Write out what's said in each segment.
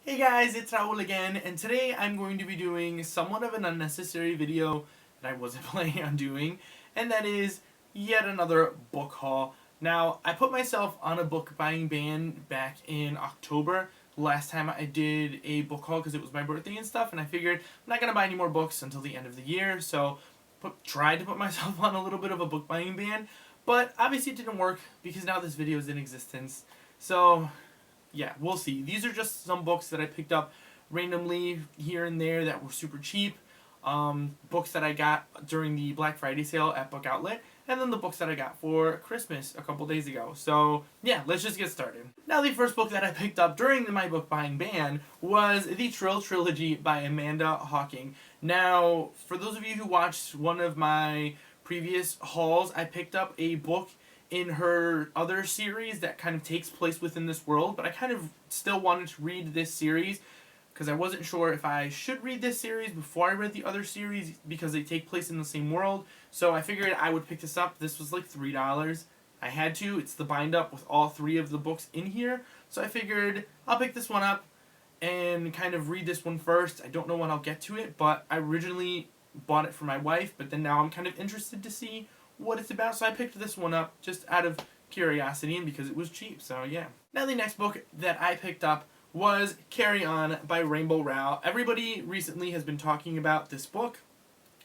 Hey guys, it's Raul again, and today I'm going to be doing somewhat of an unnecessary video that I wasn't planning on doing, and that is yet another book haul. Now, I put myself on a book buying ban back in October, last time I did a book haul because it was my birthday and stuff, and I figured I'm not going to buy any more books until the end of the year, so tried to put myself on a little bit of a book buying ban, but obviously it didn't work because now this video is in existence. So yeah, we'll see. These are just some books that I picked up randomly here and there that were super cheap. Books that I got during the Black Friday sale at Book Outlet, and then the books that I got for Christmas a couple days ago. So yeah, let's just get started. Now, the first book that I picked up during my book buying ban was the Trail Trilogy by Amanda Hawking. Now, for those of you who watched one of my previous hauls, I picked up a book in her other series that kind of takes place within this world, but I kind of still wanted to read this series because I wasn't sure if I should read this series before I read the other series because they take place in the same world. So I figured I would pick this up. This was like $3. I had to. It's the bind up with all three of the books in here. So I figured I'll pick this one up and kind of read this one first. I don't know when I'll get to it, but I originally bought it for my wife, but then now I'm kind of interested to see what it's about, so I picked this one up just out of curiosity and because it was cheap, so yeah. Now, the next book that I picked up was Carry On by Rainbow Rowell. Everybody recently has been talking about this book,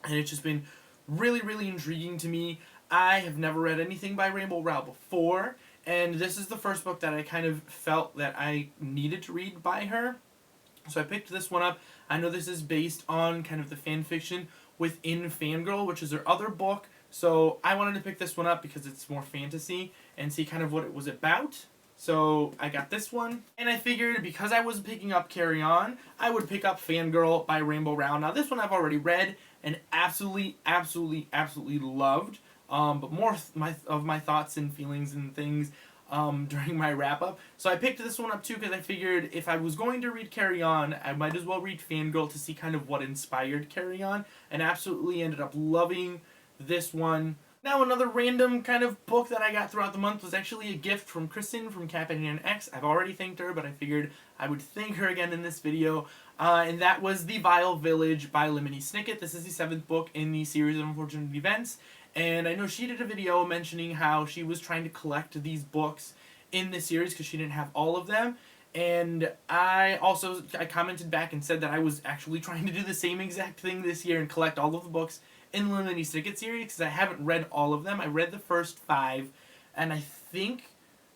and it's just been really, really intriguing to me. I have never read anything by Rainbow Rowell before, and this is the first book that I kind of felt that I needed to read by her, so I picked this one up. I know this is based on kind of the fan fiction within Fangirl, which is her other book. So I wanted to pick this one up because it's more fantasy and see kind of what it was about. So I got this one, and I figured because I was picking up Carry On, I would pick up Fangirl by Rainbow Rowell. Now, this one I've already read and absolutely loved. But more of my thoughts and feelings and things during my wrap up. So I picked this one up too because I figured if I was going to read Carry On, I might as well read Fangirl to see kind of what inspired Carry On, and absolutely ended up loving this one. Now, another random kind of book that I got throughout the month was actually a gift from Kristen from Captain X. I've already thanked her, but I figured I would thank her again in this video. And that was The Vile Village by Lemony Snicket. This is the 7th book in the series of Unfortunate Events. And I know she did a video mentioning how she was trying to collect these books in this series because she didn't have all of them. And I commented back and said that I was actually trying to do the same exact thing this year and collect all of the books in the Lemony Snicket series because I haven't read all of them. I read the first 5, and I think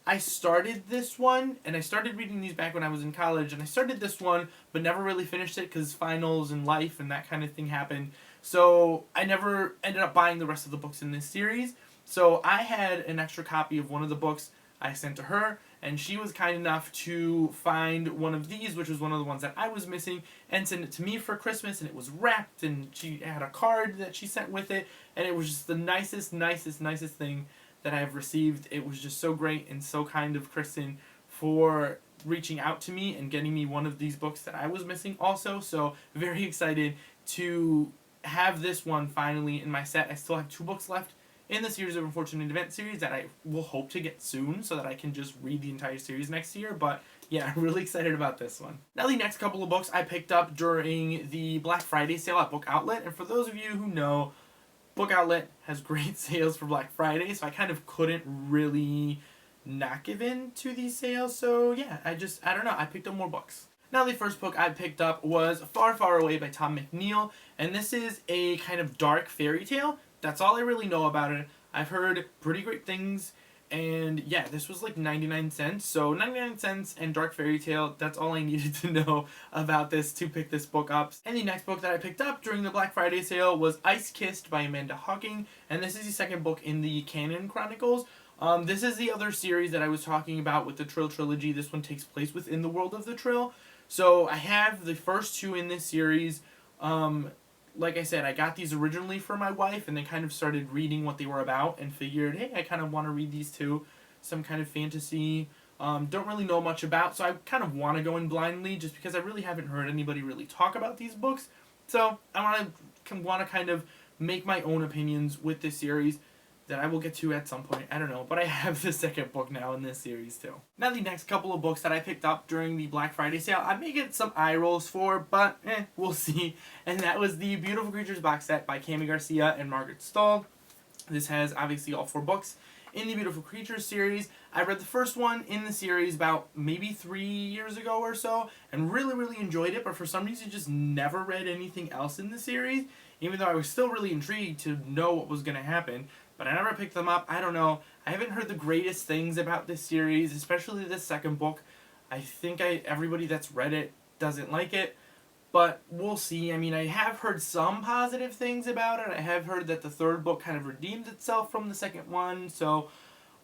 I started this one, and I started reading these back when I was in college, and I started this one but never really finished it because finals and life and that kind of thing happened. So I never ended up buying the rest of the books in this series. So I had an extra copy of one of the books I sent to her, and she was kind enough to find one of these, which was one of the ones that I was missing, and send it to me for Christmas, and it was wrapped, and she had a card that she sent with it, and it was just the nicest thing that I have received. It was just so great and so kind of Kristen for reaching out to me and getting me one of these books that I was missing also, so very excited to have this one finally in my set. I still have 2 books left in the series of Unfortunate Events series that I will hope to get soon so that I can just read the entire series next year. But yeah, I'm really excited about this one. Now, the next couple of books I picked up during the Black Friday sale at Book Outlet. And for those of you who know, Book Outlet has great sales for Black Friday, so I kind of couldn't really not give in to these sales. So yeah, I don't know, I picked up more books. Now, the first book I picked up was Far, Far Away by Tom McNeill, and this is a kind of dark fairy tale. That's all I really know about it. I've heard pretty great things, and yeah, this was like 99 cents, so 99 cents and dark fairy tale, that's all I needed to know about this to pick this book up. And the next book that I picked up during the Black Friday sale was Ice Kissed by Amanda Hawking, and this is the second book in the Canon Chronicles. This is the other series that I was talking about with the Trail Trilogy. This one takes place within the world of the Trail. So I have the first 2 in this series. Like I said, I got these originally for my wife and then kind of started reading what they were about and figured, hey, I kind of want to read these too. Some kind of fantasy. Don't really know much about, so I kind of want to go in blindly just because I really haven't heard anybody really talk about these books. So I want to kind of make my own opinions with this series. that I will get to at some point. I don't know, but I have the second book now in this series too. Now the next couple of books that I picked up during the Black Friday sale, I may get some eye rolls for, but we'll see. And that was the Beautiful Creatures box set by Cami Garcia and Margaret Stahl. This has obviously all 4 books in the Beautiful Creatures series. I read the first one in the series about maybe 3 years ago or so, and really enjoyed it, but for some reason just never read anything else in the series, even though I was still really intrigued to know what was going to happen. But I never picked them up. I don't know. I haven't heard the greatest things about this series, especially the second book. I think everybody that's read it doesn't like it, but we'll see. I mean, I have heard some positive things about it. I have heard that the third book kind of redeemed itself from the second one, so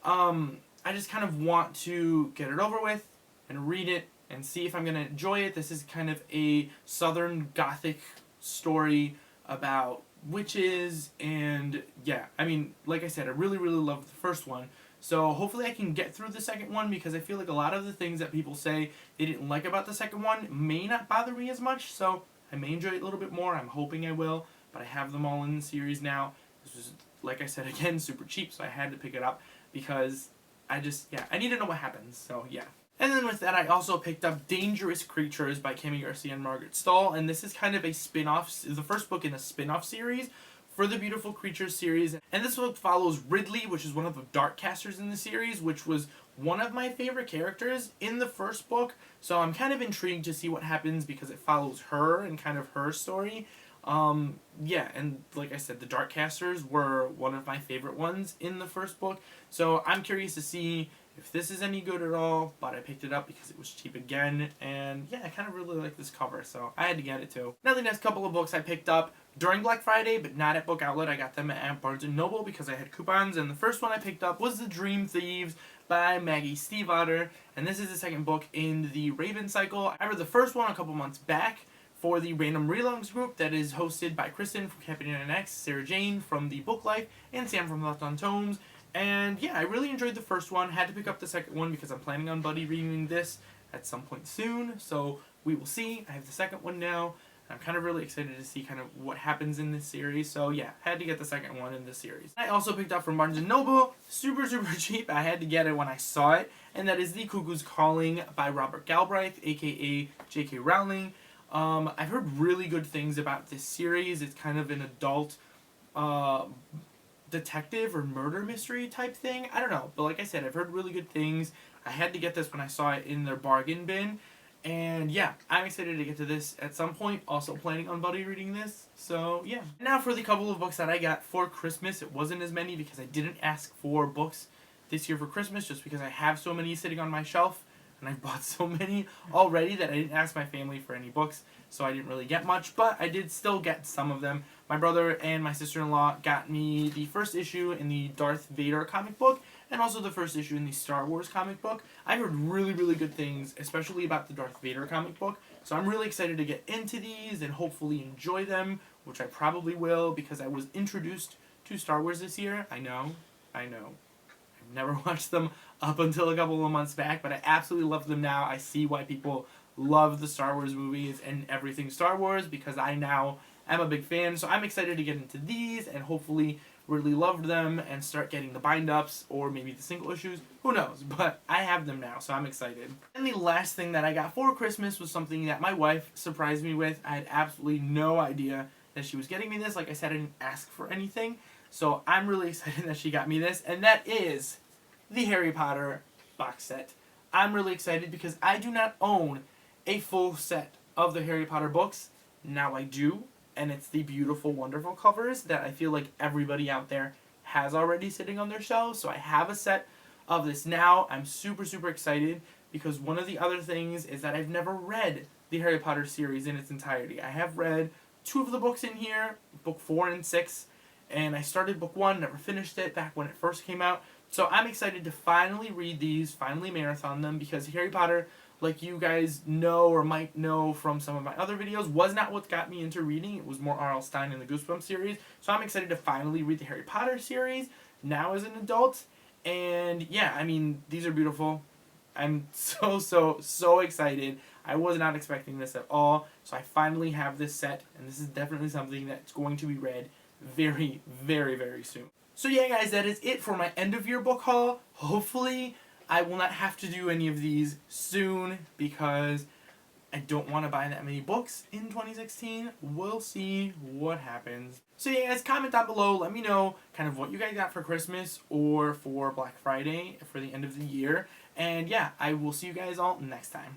I just kind of want to get it over with and read it and see if I'm going to enjoy it. This is kind of a Southern Gothic story about witches, and yeah, I mean, like I said, I really loved the first one, so hopefully I can get through the second one, because I feel like a lot of the things that people say they didn't like about the second one may not bother me as much, so I may enjoy it a little bit more. I'm hoping I will, but I have them all in the series now. This was, like I said again, super cheap, so I had to pick it up because I need to know what happens, so yeah. And then with that, I also picked up Dangerous Creatures by Cami Garcia and Margaret Stahl, and this is kind of a spin-off, the first book in a spin-off series for the Beautiful Creatures series. And this book follows Ridley, which is one of the dark casters in the series, which was one of my favorite characters in the first book. So I'm kind of intrigued to see what happens because it follows her and kind of her story. Yeah, and like I said, the dark casters were one of my favorite ones in the first book. So I'm curious to see if this is any good at all, but I picked it up because it was cheap again, and yeah, I kind of really like this cover, so I had to get it too. Now the next couple of books I picked up during Black Friday, but not at Book Outlet. I got them at Barnes & Noble because I had coupons, and the first one I picked up was The Dream Thieves by Maggie Stiefvater, and this is the second book in the Raven cycle. I read the first one a couple months back for the Random Relongs group that is hosted by Kristen from Camping NX, Sarah Jane from The Book Life, and Sam from Thoughts on Tomes. And yeah, I really enjoyed the first one. Had to pick up the second one because I'm planning on buddy reading this at some point soon. So we will see. I have the second one now. I'm kind of really excited to see kind of what happens in this series. So yeah, had to get the second one in this series. I also picked up from Barnes & Noble, super cheap. I had to get it when I saw it. And that is The Cuckoo's Calling by Robert Galbraith, aka J.K. Rowling. I've heard really good things about this series. It's kind of an adult detective or murder mystery type thing. I don't know, but like I said, I've heard really good things. I had to get this when I saw it in their bargain bin, and yeah, I'm excited to get to this at some point. Also planning on buddy reading this, so yeah. Now for the couple of books that I got for Christmas. It wasn't as many because I didn't ask for books this year for Christmas, just because I have so many sitting on my shelf, and I've bought so many already that I didn't ask my family for any books, so I didn't really get much, but I did still get some of them. My brother and my sister-in-law got me the first issue in the Darth Vader comic book, and also the first issue in the Star Wars comic book. I heard really good things, especially about the Darth Vader comic book, so I'm really excited to get into these and hopefully enjoy them, which I probably will, because I was introduced to Star Wars this year. I know. I've never watched them up until a couple of months back, but I absolutely love them now. I see why people love the Star Wars movies and everything Star Wars, because I now am a big fan, so I'm excited to get into these and hopefully really love them and start getting the bind-ups or maybe the single issues. Who knows? But I have them now, so I'm excited. And the last thing that I got for Christmas was something that my wife surprised me with. I had absolutely no idea that she was getting me this. Like I said, I didn't ask for anything, so I'm really excited that she got me this, and that is the Harry Potter box set. I'm really excited because I do not own a full set of the Harry Potter books. Now I do, and it's the beautiful, wonderful covers that I feel like everybody out there has already sitting on their shelves. So I have a set of this now. I'm super excited because one of the other things is that I've never read the Harry Potter series in its entirety. I have read 2 of the books in here, book 4 and 6, and I started book 1, never finished it back when it first came out. So I'm excited to finally read these, finally marathon them, because Harry Potter, like you guys know or might know from some of my other videos, was not what got me into reading. It was more R.L. Stine and the Goosebumps series. So I'm excited to finally read the Harry Potter series now as an adult. And yeah, I mean, these are beautiful. I'm so excited. I was not expecting this at all. So I finally have this set, and this is definitely something that's going to be read very soon. So yeah guys, that is it for my end of year book haul. Hopefully I will not have to do any of these soon because I don't want to buy that many books in 2016. We'll see what happens. So yeah guys, comment down below, let me know kind of what you guys got for Christmas or for Black Friday for the end of the year. And yeah, I will see you guys all next time.